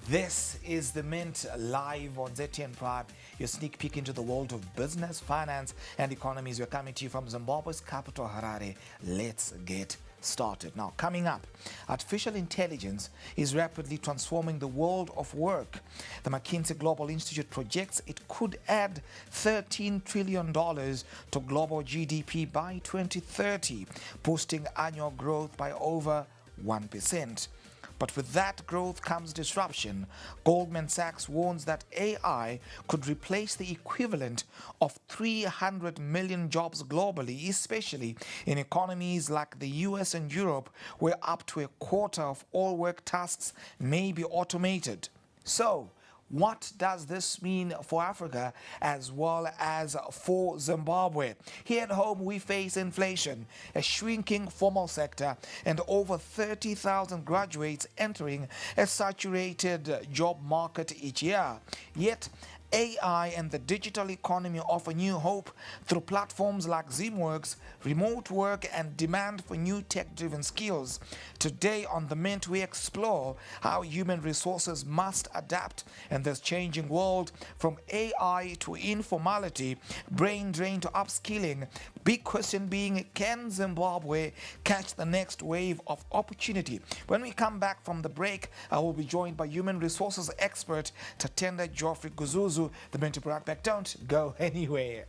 This is The Mint live on ZTN Prime, your sneak peek into the world of business, finance, and economies. We're coming to you from Zimbabwe's capital, Harare. Let's get started. Now, coming up, artificial intelligence is rapidly transforming the world of work. The McKinsey Global Institute projects it could add $13 trillion to global GDP by 2030, boosting annual growth by over 1%. But with that growth comes disruption. Goldman Sachs warns that AI could replace the equivalent of 300 million jobs globally, especially in economies like the US and Europe, where up to a quarter of all work tasks may be automated. So, what does this mean for Africa as well as for Zimbabwe? Here at home, we face inflation, a shrinking formal sector, and over 30,000 graduates entering a saturated job market each year. Yet, AI and the digital economy offer new hope through platforms like Zimworks, remote work, and demand for new tech-driven skills. Today on The Mint, we explore how human resources must adapt in this changing world, from AI to informality, brain drain to upskilling. Big question being, can Zimbabwe catch the next wave of opportunity? When we come back from the break, I will be joined by human resources expert Tatenda Geoffrey Guzuzu. The Mint to Brought Back. Don't go anywhere.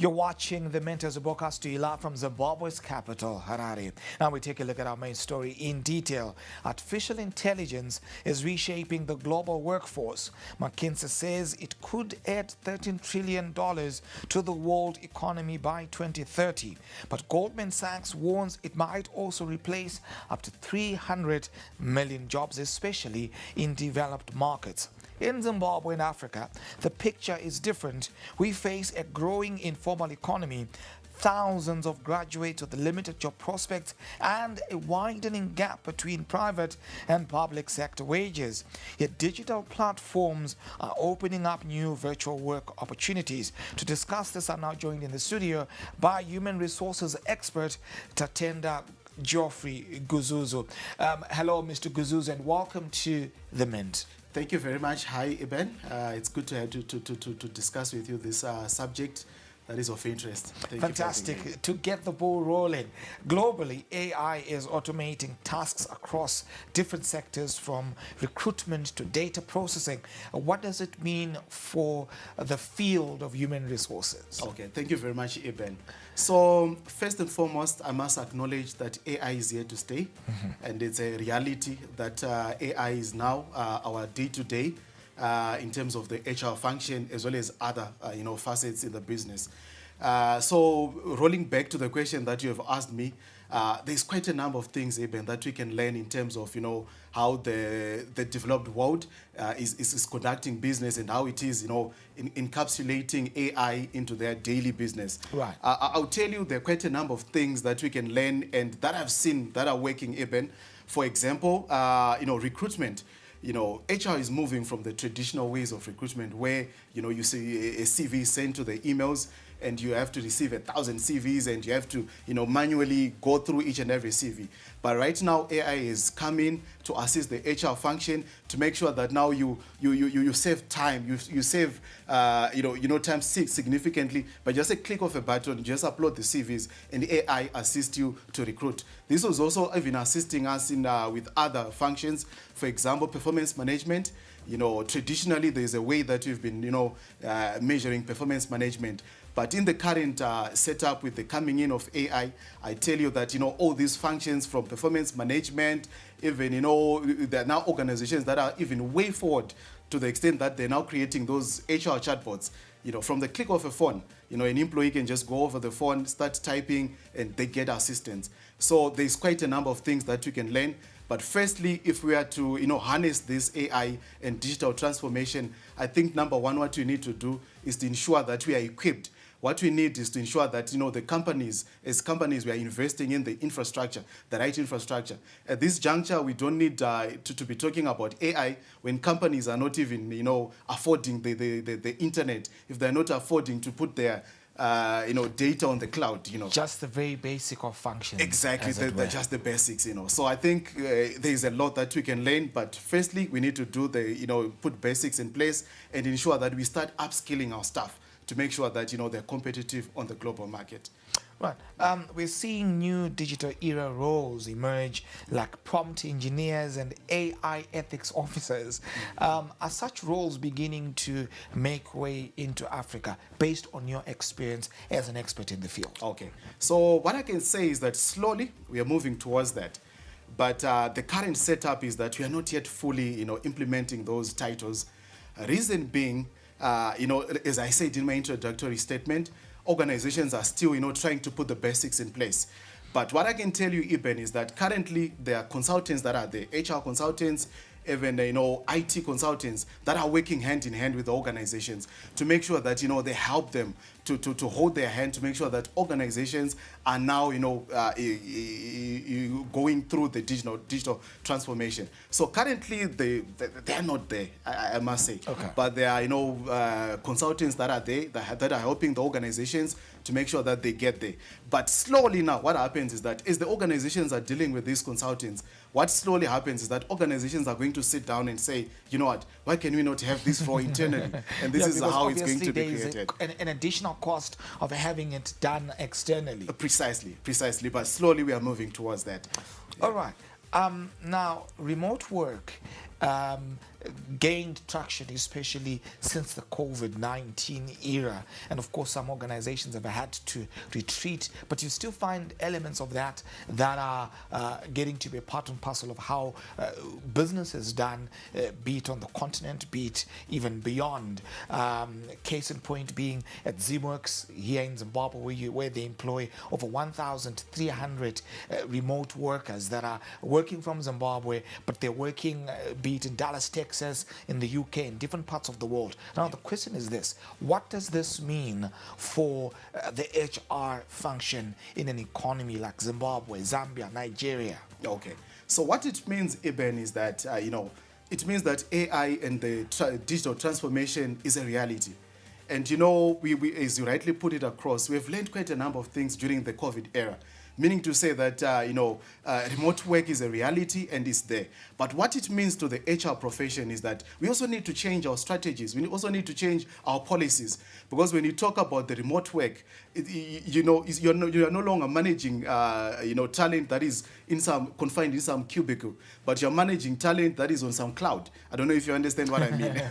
You're watching The Mint as a broadcast to you live from Zimbabwe's capital, Harare. Now we take a look at our main story in detail. Artificial intelligence is reshaping the global workforce. McKinsey says it could add $13 trillion to the world economy by 2030. But Goldman Sachs warns it might also replace up to 300 million jobs, especially in developed markets. In Zimbabwe and Africa, the picture is different. We face a growing informal economy, thousands of graduates with limited job prospects, and a widening gap between private and public sector wages. Yet digital platforms are opening up new virtual work opportunities. To discuss this, I'm now joined in the studio by human resources expert Tatenda Geoffrey Guzuzu. Hello, Mr. Guzuzu, and welcome to The Mint. Thank you very much. Hi, Eben. It's good to have to discuss with you this subject that is of interest. Fantastic. To get the ball rolling, globally, AI is automating tasks across different sectors, from recruitment to data processing. What does it mean for the field of human resources? Okay, thank you very much, Eben. So first and foremost, I must acknowledge that AI is here to stay, and it's a reality that AI is now our day-to-day in terms of the HR function as well as other facets in the business. So rolling back to the question that you have asked me, there's quite a number of things, Eben, that we can learn in terms of how the developed world is conducting business and how it is encapsulating AI into their daily business. Right. I'll tell you there are quite a number of things that we can learn and that I've seen that are working, Eben. For example, recruitment. HR is moving from the traditional ways of recruitment where, you see a CV sent to the emails and you have to receive 1,000 CVs and you have to, manually go through each and every CV. But right now, AI is coming to assist the HR function to make sure that now you save time, you save, time significantly by just a click of a button, just upload the CVs and the AI assists you to recruit. This was also even assisting us in with other functions. For example, performance management. Traditionally there's a way that we've been, measuring performance management. But in the current setup with the coming in of AI, I tell you that, all these functions from performance management, even, there are now organizations that are even way forward to the extent that they're now creating those HR chatbots. From the click of a phone, an employee can just go over the phone, start typing, and they get assistance. So there's quite a number of things that we can learn. But firstly, if we are to, harness this AI and digital transformation, I think number one, what we need to do is to ensure that we are equipped What we need is to ensure that, the companies, as companies, we are investing in the infrastructure, the right infrastructure. At this juncture, we don't need to be talking about AI when companies are not even, affording the internet, if they're not affording to put their data on the cloud, Just the very basic of functions. Exactly, they're just the basics, So I think there's a lot that we can learn, but firstly, we need to do put basics in place and ensure that we start upskilling our staff to make sure that, they're competitive on the global market. Right. We're seeing new digital era roles emerge, like prompt engineers and AI ethics officers. Are such roles beginning to make way into Africa based on your experience as an expert in the field? Okay. So what I can say is that slowly we are moving towards that. But the current setup is that we are not yet fully, implementing those titles. Reason being, as I said in my introductory statement, organizations are still, trying to put the basics in place. But what I can tell you, Eben, is that currently there are consultants that are there, HR consultants, even, IT consultants that are working hand in hand with the organizations to make sure that, they help them to hold their hand, to make sure that organizations are now, going through the digital transformation. So currently they are not there, I must say. Okay. But there are, consultants that are there that are helping the organizations to make sure that they get there. But slowly now, what happens is that as the organizations are dealing with these consultants, what slowly happens is that organizations are going to sit down and say, you know what, why can we not have this role internally? And this is how it's going to be created. An additional cost of having it done externally. Precisely. But slowly we are moving towards that. Yeah. All right. Now, remote work gained traction, especially since the COVID-19 era. And of course, some organizations have had to retreat, but you still find elements of that are getting to be a part and parcel of how business is done, be it on the continent, be it even beyond. Case in point being at ZimWorks here in Zimbabwe, where they employ over 1,300 remote workers that are working from Zimbabwe, but they're working, be it in Dallas, Texas, in the UK, in different parts of the world. Now, the question is this: what does this mean for the HR function in an economy like Zimbabwe, Zambia, Nigeria? Okay. So what it means, Eben, is that, it means that AI and the digital transformation is a reality. And, we, as you rightly put it across, we have learned quite a number of things during the COVID era. Meaning to say that, remote work is a reality and it's there. But what it means to the HR profession is that we also need to change our strategies. We also need to change our policies. Because when you talk about the remote work, you are no longer managing, talent that is confined in some cubicle, but you're managing talent that is on some cloud. I don't know if you understand what I mean.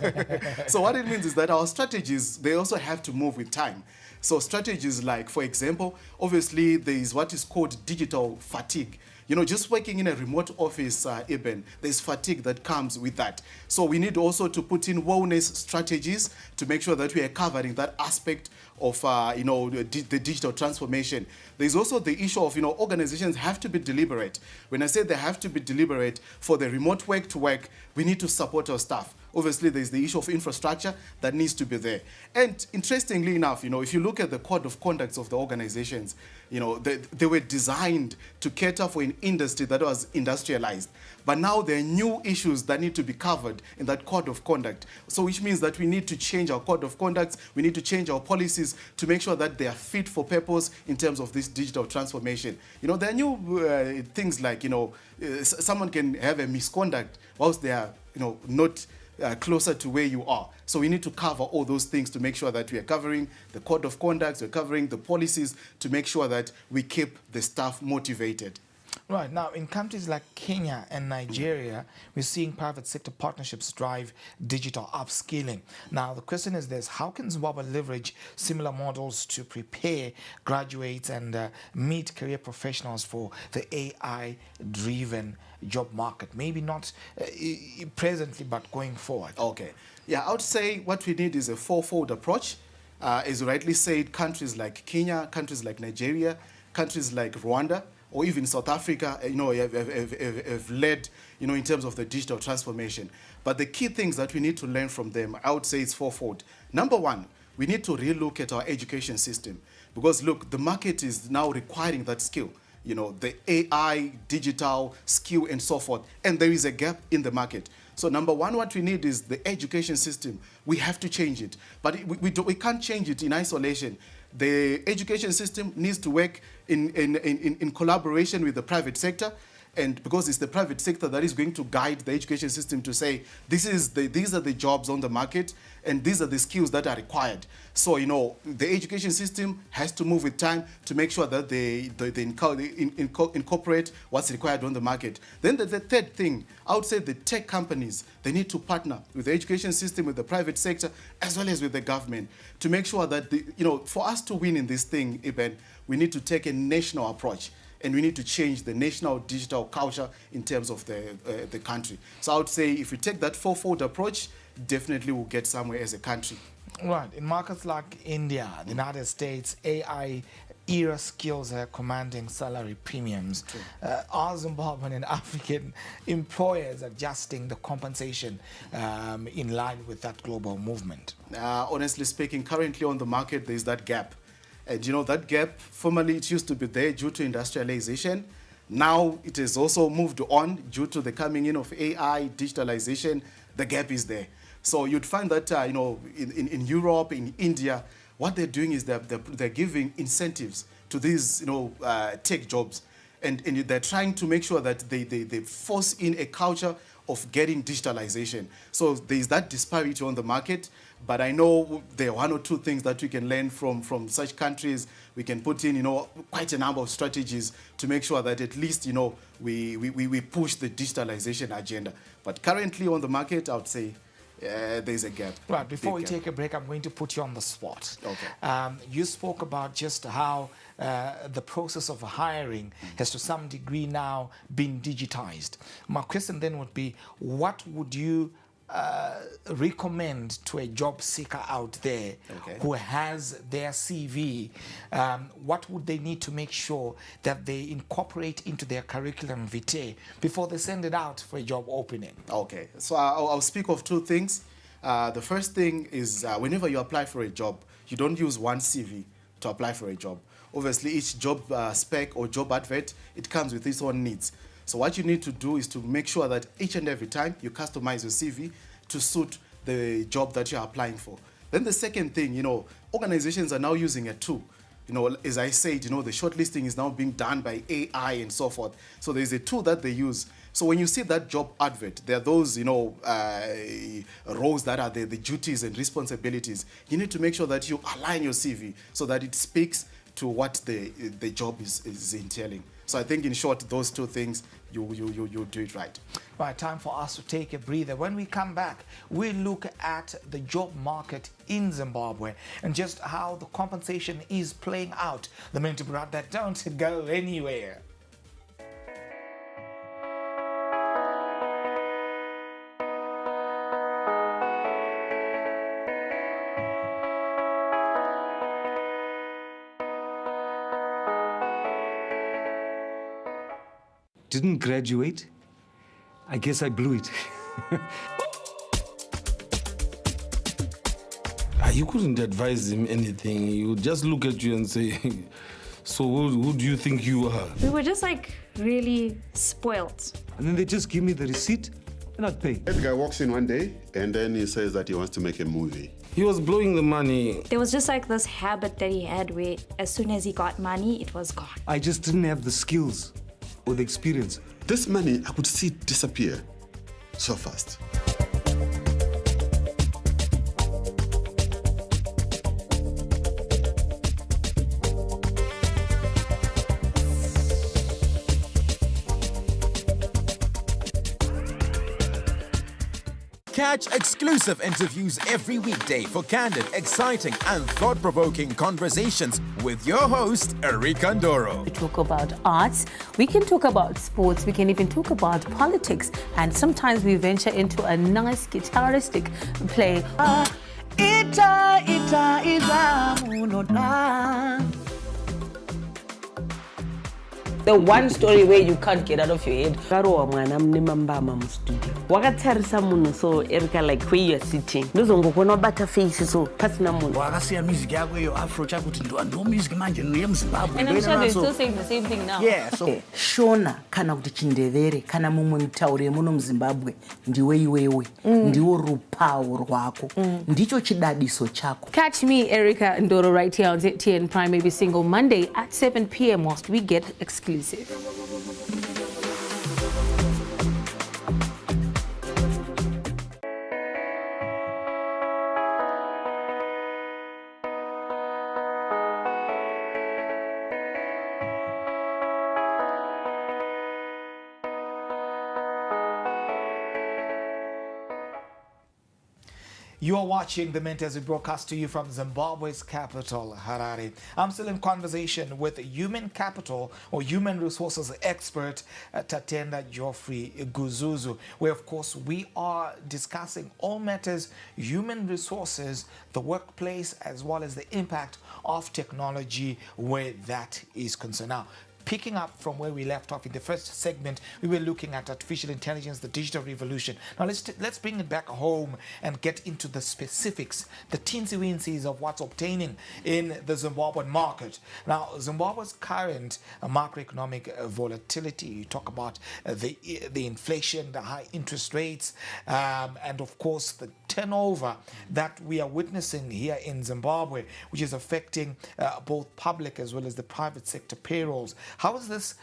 So what it means is that our strategies, they also have to move with time. So strategies like, for example, obviously there is what is called digital fatigue. Just working in a remote office, Eben, there's fatigue that comes with that. So we need also to put in wellness strategies to make sure that we are covering that aspect of, the digital transformation. There's also the issue of, organizations have to be deliberate. When I say they have to be deliberate for the remote work to work, we need to support our staff. Obviously, there's the issue of infrastructure that needs to be there. And interestingly enough, if you look at the code of conducts of the organizations, they were designed to cater for an industry that was industrialized. But now there are new issues that need to be covered in that code of conduct. So which means that we need to change our code of conduct, we need to change our policies to make sure that they are fit for purpose in terms of this digital transformation. There are new things like, someone can have a misconduct whilst they are, not closer to where you are. So we need to cover all those things to make sure that we are covering the code of conduct, we're covering the policies to make sure that we keep the staff motivated. Right. Now, in countries like Kenya and Nigeria, we're seeing private sector partnerships drive digital upskilling. Now, the question is this: how can Zimbabwe leverage similar models to prepare graduates and meet career professionals for the AI-driven job market? Maybe not presently, but going forward. Okay. Yeah, I would say what we need is a fourfold approach. As you rightly said, countries like Kenya, countries like Nigeria, countries like Rwanda, or even South Africa, have led, in terms of the digital transformation. But the key things that we need to learn from them, I would say it's fourfold. Number one, we need to relook at our education system. Because look, the market is now requiring that skill. You know, the AI, digital skill and so forth. And there is a gap in the market. So number one, what we need is the education system. We have to change it. But we can't change it in isolation. The education system needs to work in collaboration with the private sector. And because it's the private sector that is going to guide the education system to say, these are the jobs on the market and these are the skills that are required. So, you know, the education system has to move with time to make sure that they incorporate what's required on the market. Then the third thing, I would say the tech companies, they need to partner with the education system, with the private sector, as well as with the government to make sure that, you know, for us to win in this thing, Eben, we need to take a national approach. And we need to change the national digital culture in terms of the country. So I would say if we take that fourfold approach, definitely we'll get somewhere as a country. Right. In markets like India, the United States, AI era skills are commanding salary premiums. Are Zimbabwean and African employers adjusting the compensation in line with that global movement? Honestly speaking, currently on the market, there's that gap. And you know, that gap, formerly it used to be there due to industrialization. Now it has also moved on due to the coming in of AI, digitalization. The gap is there. So you'd find that, you know, in Europe, in India, what they're doing is they're giving incentives to these, you know, tech jobs. And they're trying to make sure that they force in a culture of getting digitalization. So there's that disparity on the market. But I know there are one or two things that we can learn from such countries. We can put in, you know, quite a number of strategies to make sure that at least, you know, we push the digitalization agenda. But currently on the market, I would say there's a gap. Right, before we take a break, I'm going to put you on the spot. Okay. You spoke about just how the process of hiring has to some degree now been digitized. My question then would be, what would you recommend to a job seeker out there who has their CV? What would they need to make sure that they incorporate into their curriculum vitae before they send it out for a job opening? Okay, so I'll speak of two things. The first thing is whenever you apply for a job, you don't use one CV to apply for a job. Obviously, each job spec or job advert, it comes with its own needs. So what you need to do is to make sure that each and every time you customize your CV to suit the job that you're applying for. Then the second thing, you know, organizations are now using a tool. You know, as I said, you know, the shortlisting is now being done by AI and so forth. So there's a tool that they use. So when you see that job advert, there are those, you know, roles that are the duties and responsibilities. You need to make sure that you align your CV so that it speaks to what the job is entailing. So I think, in short, those two things, you do it right. Right, time for us to take a breather. When we come back, we look at the job market in Zimbabwe and just how the compensation is playing out. The minute we brought that, don't go anywhere. Didn't graduate. I guess I blew it. You couldn't advise him anything. He would just look at you and say, so who do you think you are? We were just like really spoiled. And then they just give me the receipt and I'd pay. The guy walks in one day and then he says that he wants to make a movie. He was blowing the money. There was just like this habit that he had where as soon as he got money, it was gone. I just didn't have the skills or the experience. This money, I could see it disappear so fast. Catch exclusive interviews every weekday for candid, exciting and thought-provoking conversations with your host, Erika Ndoro. We talk about arts, we can talk about sports, we can even talk about politics, and sometimes we venture into a nice guitaristic play. the one story where you can't get out of your head. Karowa mwana mnimambama mu studio. Wakatarisa munhu so Erica like where you are sitting. Ndozongokona bata face so pasina munhu. Wakasiya music yako yo afro chakuti ndo music manje no Zimbabwe. And I'm sure they're still saying the same thing now. Yeah, so Shona kana kuti chindevere kana mumwe mutaure muno muZimbabwe ndiwe iwewe ndiwo rupawo rwako ndicho chidadiso chako. Catch me, Erica Ndoro, right here on ZTN Prime every single Monday at 7 p.m. whilst we get exclusive. You are watching The Mint as we broadcast to you from Zimbabwe's capital, Harare. I'm still in conversation with human capital or human resources expert Tatenda Geoffrey Guzuzu, where of course we are discussing all matters human resources, the workplace, as well as the impact of technology where that is concerned. Now, picking up from where we left off in the first segment, we were looking at artificial intelligence, the digital revolution. Now let's bring it back home and get into the specifics, the teensy-weensys of what's obtaining in the Zimbabwean market. Now, Zimbabwe's current macroeconomic volatility, you talk about the inflation, the high interest rates, and of course the turnover that we are witnessing here in Zimbabwe, which is affecting both public as well as the private sector payrolls. How is this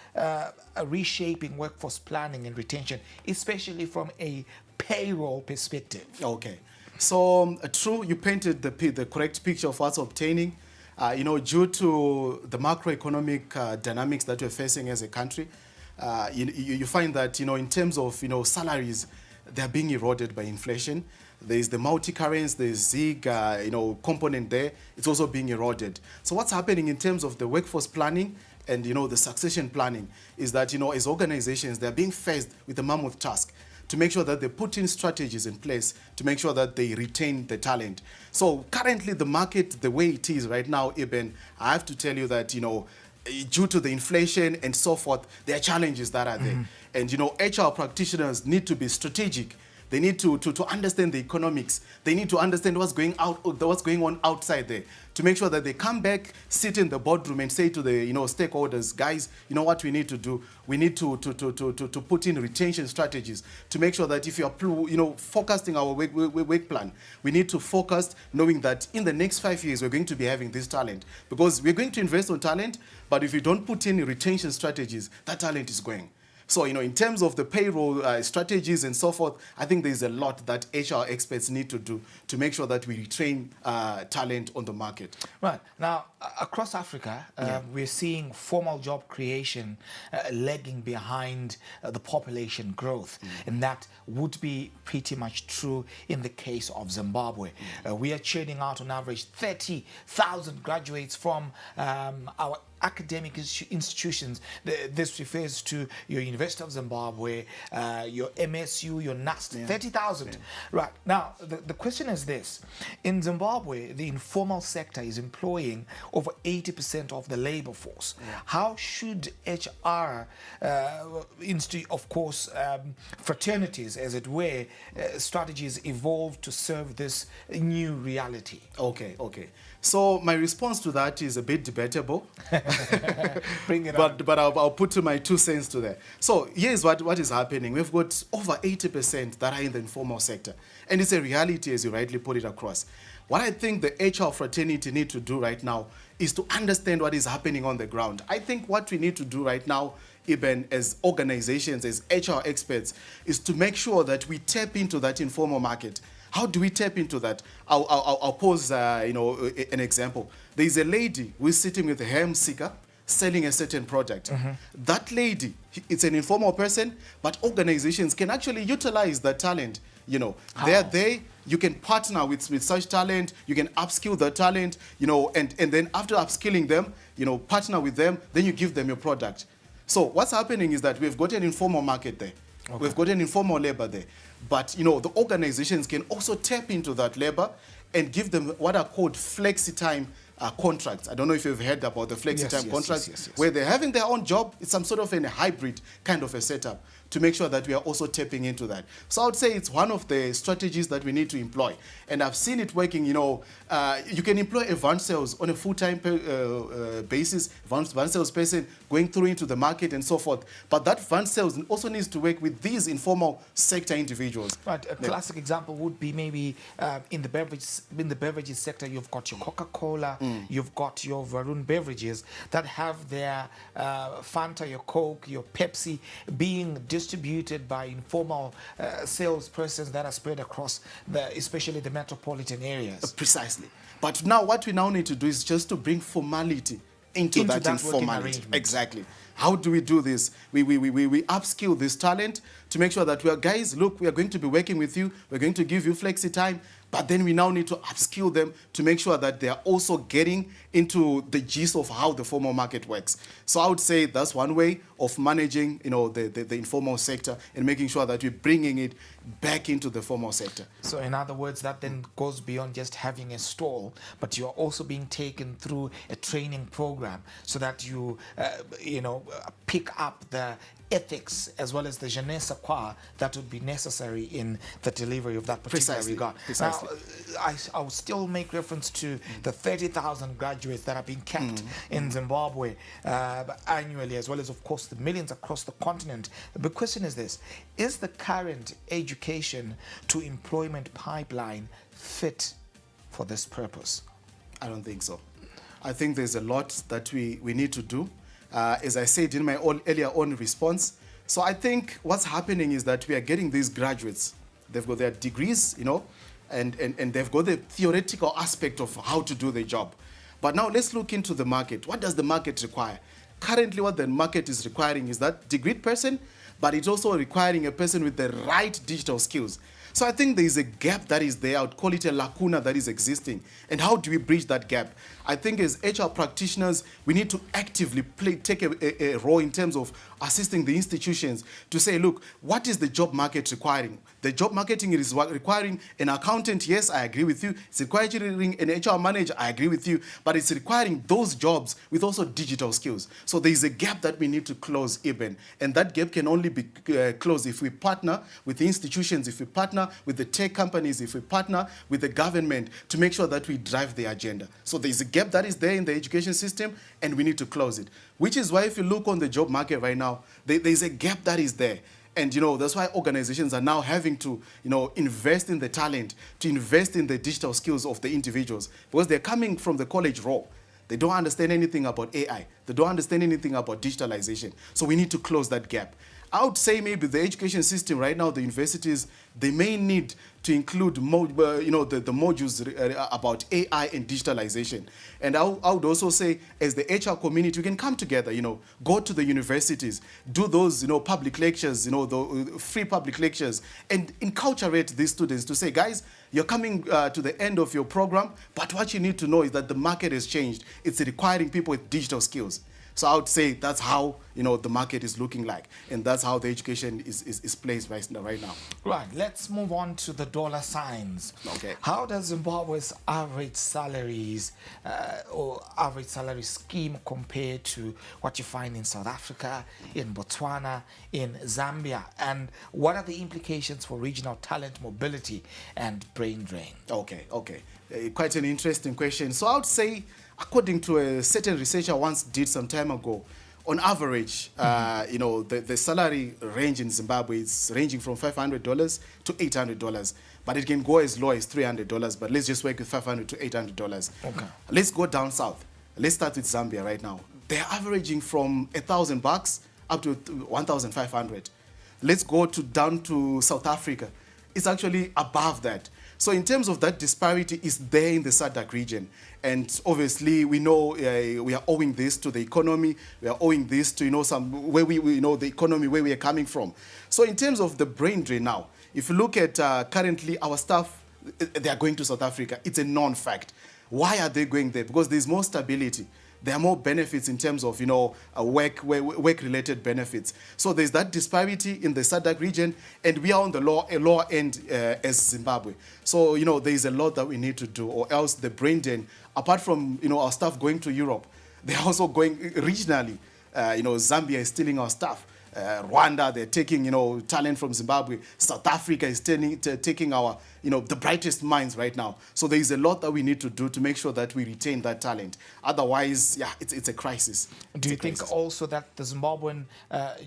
reshaping workforce planning and retention, especially from a payroll perspective? Okay. So, true, you painted the correct picture of what's obtaining. Due to the macroeconomic dynamics that we're facing as a country, you find that, in terms of, salaries, they're being eroded by inflation. There's the multi-currency, the ZIG, component there. It's also being eroded. So what's happening in terms of the workforce planning and, the succession planning is that, as organizations, they're being faced with a mammoth task to make sure that they put in strategies in place to make sure that they retain the talent. So currently the market, the way it is right now, Eben, I have to tell you that, due to the inflation and so forth, there are challenges that are there. And, HR practitioners need to be strategic. They need to understand the economics. They need to understand what's going on outside there to make sure that they come back, sit in the boardroom and say to the stakeholders, guys, you know what we need to do? We need to put in retention strategies to make sure that if you are forecasting our work plan, we need to focus knowing that in the next 5 years we're going to be having this talent because we're going to invest on talent, but if you don't put in retention strategies, that talent is going. So, in terms of the payroll strategies and so forth, I think there's a lot that HR experts need to do to make sure that we retrain talent on the market. Right. Now, across Africa, we're seeing formal job creation lagging behind the population growth. And that would be pretty much true in the case of Zimbabwe. We are churning out on average 30,000 graduates from our academic institutions. This refers to your University of Zimbabwe, your MSU, your NAST, 30,000. Right. Now, the question is this. In Zimbabwe, the informal sector is employing over 80% of the labor force. How should HR, of course, fraternities, as it were, strategies evolve to serve this new reality? Okay. So my response to that is a bit debatable. Bring it on. But I'll put my 2 cents to that. So here's what is happening. We've got over 80% that are in the informal sector. And it's a reality, as you rightly put it across. What I think the HR fraternity need to do right now is to understand what is happening on the ground. I think what we need to do right now, even as organizations, as HR experts, is to make sure that we tap into that informal market. How do we tap into that? I'll pose an example. There is a lady who is sitting with a hem seeker selling a certain product. That lady, it's an informal person, but organizations can actually utilize that talent. They're there. You can partner with such talent. You can upskill the talent. And then after upskilling them, partner with them. Then you give them your product. So what's happening is that we've got an informal market there. Okay. We've got an informal labor there. But, the organizations can also tap into that labor and give them what are called flexi-time contracts. I don't know if you've heard about the flexi-time contracts, yes. where they're having their own job. It's some sort of a hybrid kind of a setup to make sure that we are also tapping into that. So I would say it's one of the strategies that we need to employ. And I've seen it working. You can employ a van sales on a full-time basis, van sales person going through into the market and so forth. But that van sales also needs to work with these informal sector individuals. Right. A classic example would be maybe in the beverages sector, you've got your Coca-Cola, you've got your Varun beverages that have their Fanta, your Coke, your Pepsi being distributed by informal salespersons that are spread across especially the metropolitan areas. Precisely. But now what we now need to do is just to bring formality into that informality. Exactly. How do we do this? We upskill this talent to make sure that we are, guys, look, we are going to be working with you. We're going to give you flexi time. But then we now need to upskill them to make sure that they are also getting into the gist of how the formal market works. So I would say that's one way of managing, the informal sector and making sure that we're bringing it back into the formal sector. So in other words, that then goes beyond just having a stall, but you are also being taken through a training program so that you, pick up the ethics as well as the je ne sais quoi that would be necessary in the delivery of that particular regard. Precisely. Now, I will still make reference to the 30,000 graduates that are being kept in Zimbabwe annually, as well as, of course, the millions across the continent. The question is this: is the current education to employment pipeline fit for this purpose? I don't think so. I think there's a lot that we need to do. As I said in my earlier on response. So I think what's happening is that we are getting these graduates. They've got their degrees, and they've got the theoretical aspect of how to do the job. But now let's look into the market. What does the market require? Currently, what the market is requiring is that degreed person, but it's also requiring a person with the right digital skills. So I think there is a gap that is there. I would call it a lacuna that is existing. And how do we bridge that gap? I think as HR practitioners, we need to actively take a role in terms of assisting the institutions to say, look, what is the job market requiring? The job marketing is requiring an accountant. Yes, I agree with you. It's requiring an HR manager. I agree with you. But it's requiring those jobs with also digital skills. So there is a gap that we need to close even. And that gap can only be closed if we partner with the institutions, if we partner with the tech companies, if we partner with the government to make sure that we drive the agenda. So there is a gap that is there in the education system, and we need to close it. Which is why if you look on the job market right now, there is a gap that is there. And, that's why organizations are now having to, invest in the talent, to invest in the digital skills of the individuals, because they're coming from the college role. They don't understand anything about AI. They don't understand anything about digitalization. So we need to close that gap. I would say maybe the education system right now, the universities, they may need to include the modules about AI and digitalization. And I would also say, as the HR community, we can come together, go to the universities, do those, public lectures, the free public lectures, and enculturate these students to say, guys, you're coming to the end of your program, but what you need to know is that the market has changed. It's requiring people with digital skills. So I would say that's how the market is looking like, and that's how the education is placed right now. Right. Let's move on to the dollar signs. Okay. How does Zimbabwe's average salaries or average salary scheme compare to what you find in South Africa, in Botswana, in Zambia, and what are the implications for regional talent mobility and brain drain? Okay. Quite an interesting question. So I would say, according to a certain research I once did some time ago, on average, the salary range in Zimbabwe is ranging from $500 to $800, but it can go as low as $300. But let's just work with $500 to $800. Okay. Let's go down south. Let's start with Zambia right now. They're averaging from $1,000 up to $1,500. Let's go down to South Africa. It's actually above that. So in terms of that disparity, is there in the SADC region. And obviously, we know we are owing this to the economy. We are owing this to, where we know the economy, where we are coming from. So in terms of the brain drain now, if you look at currently our staff, they are going to South Africa. It's a non-fact. Why are they going there? Because there's more stability. there are more benefits in terms of, work-related benefits. So there's that disparity in the SADC region, and we are on the lower end as Zimbabwe. So, there's a lot that we need to do, or else the brain drain, apart from, our staff going to Europe, they're also going regionally. Zambia is stealing our staff. Rwanda, they're taking, talent from Zimbabwe. South Africa is taking our, the brightest minds right now. So there is a lot that we need to do to make sure that we retain that talent. Otherwise, it's a crisis. Do you think also that the Zimbabwean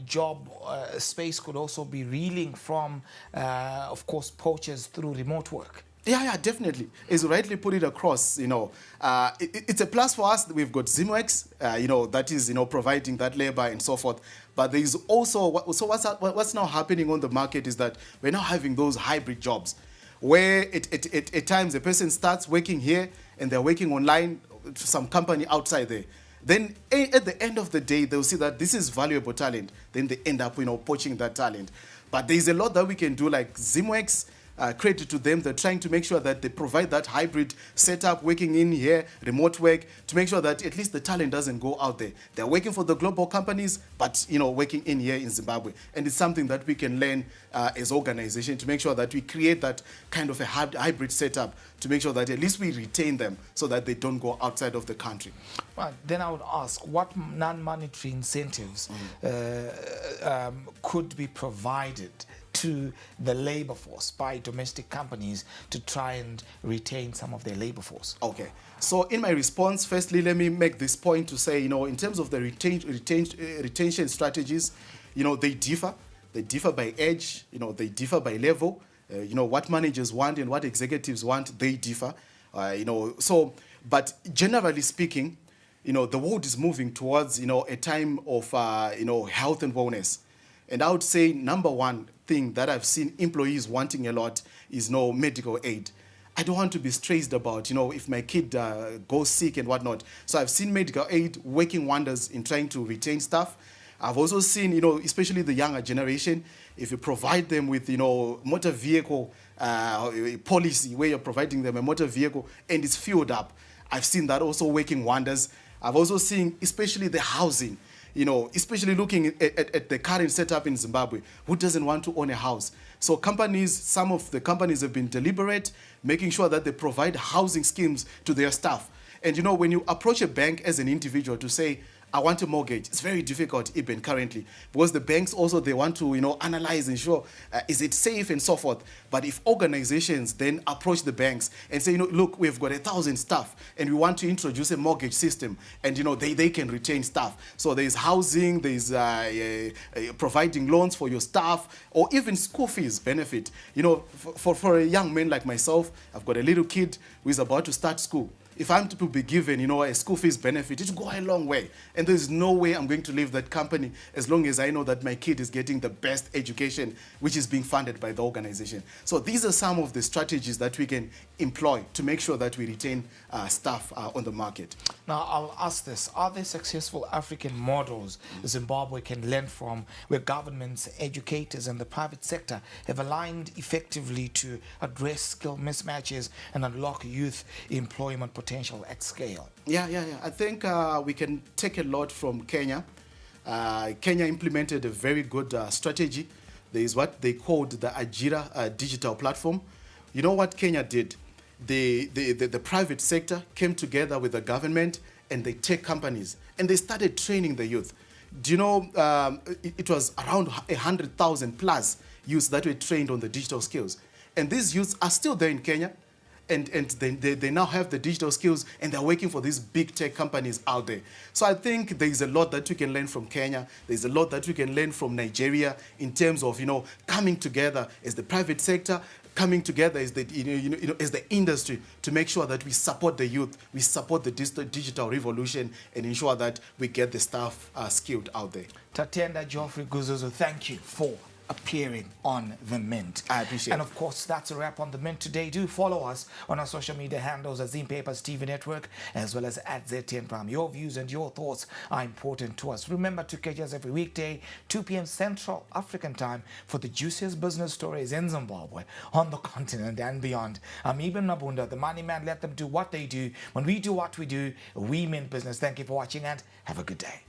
job space could also be reeling from, of course, poachers through remote work? Yeah, definitely. As you rightly put it across, it's a plus for us. We've got Zimwex, that is, providing that labor and so forth. But there is also, what's now happening on the market is that we're now having those hybrid jobs where at times a person starts working here and they're working online to some company outside there. Then at the end of the day, they'll see that this is valuable talent. Then they end up, poaching that talent. But there's a lot that we can do, like Zimwex. Credit to them. They're trying to make sure that they provide that hybrid setup, working in here, remote work, to make sure that at least the talent doesn't go out there. They're working for the global companies, but working in here in Zimbabwe. And it's something that we can learn as organization to make sure that we create that kind of a hybrid setup to make sure that at least we retain them so that they don't go outside of the country. Well, then I would ask, what non-monetary incentives could be provided to the labor force by domestic companies to try and retain some of their labor force? Okay. So in my response, firstly, let me make this point to say, in terms of the retention strategies, they differ. They differ by age, they differ by level. What managers want and what executives want, they differ. But generally speaking, the world is moving towards, a time of, health and wellness. And I would say number one thing that I've seen employees wanting a lot is medical aid. I don't want to be stressed about, if my kid goes sick and whatnot. So I've seen medical aid working wonders in trying to retain staff. I've also seen, especially the younger generation, if you provide them with, motor vehicle policy, where you're providing them a motor vehicle and it's fueled up. I've seen that also working wonders. I've also seen, especially the housing, especially looking at the current setup in Zimbabwe, who doesn't want to own a house? So some of the companies have been deliberate, making sure that they provide housing schemes to their staff. And when you approach a bank as an individual to say, I want a mortgage, it's very difficult even currently, because the banks also, they want to analyze and show, is it safe and so forth. But if organizations then approach the banks and say, look, we've got 1,000 staff and we want to introduce a mortgage system, and they can retain staff. So there's housing, there's providing loans for your staff, or even school fees benefit. For a young man like myself, I've got a little kid who is about to start school. If I'm to be given, a school fees benefit, it will go a long way. And there's no way I'm going to leave that company as long as I know that my kid is getting the best education, which is being funded by the organization. So these are some of the strategies that we can employ to make sure that we retain staff on the market. Now, I'll ask this. Are there successful African models Zimbabwe can learn from, where governments, educators, and the private sector have aligned effectively to address skill mismatches and unlock youth employment potential at scale? Yeah. I think we can take a lot from Kenya. Kenya implemented a very good strategy. There is what they called the Ajira digital platform. You know what Kenya did? The private sector came together with the government and the tech companies, and they started training the youth. Do you know, it was around 100,000 plus youths that were trained on the digital skills. And these youths are still there in Kenya. And they now have the digital skills, and they're working for these big tech companies out there. So I think there's a lot that we can learn from Kenya. There's a lot that we can learn from Nigeria in terms of, coming together as the private sector, coming together as the, as the industry to make sure that we support the youth, we support the digital revolution, and ensure that we get the staff skilled out there. Tatenda Geoffrey Guzuzu, thank you for appearing on The Mint. I appreciate And it. of course, that's a wrap on The Mint today. Do follow us on our social media handles at Zim Papers TV Network, as well as at ZTN Prime. Your views and your thoughts are important to us. Remember to catch us every weekday, 2 p.m. Central African Time, for the juiciest business stories in Zimbabwe, on the continent and beyond. I'm Ibn Mabunda, the money man. Let them do what they do. When we do what we do, we mean business. Thank you for watching and have a good day.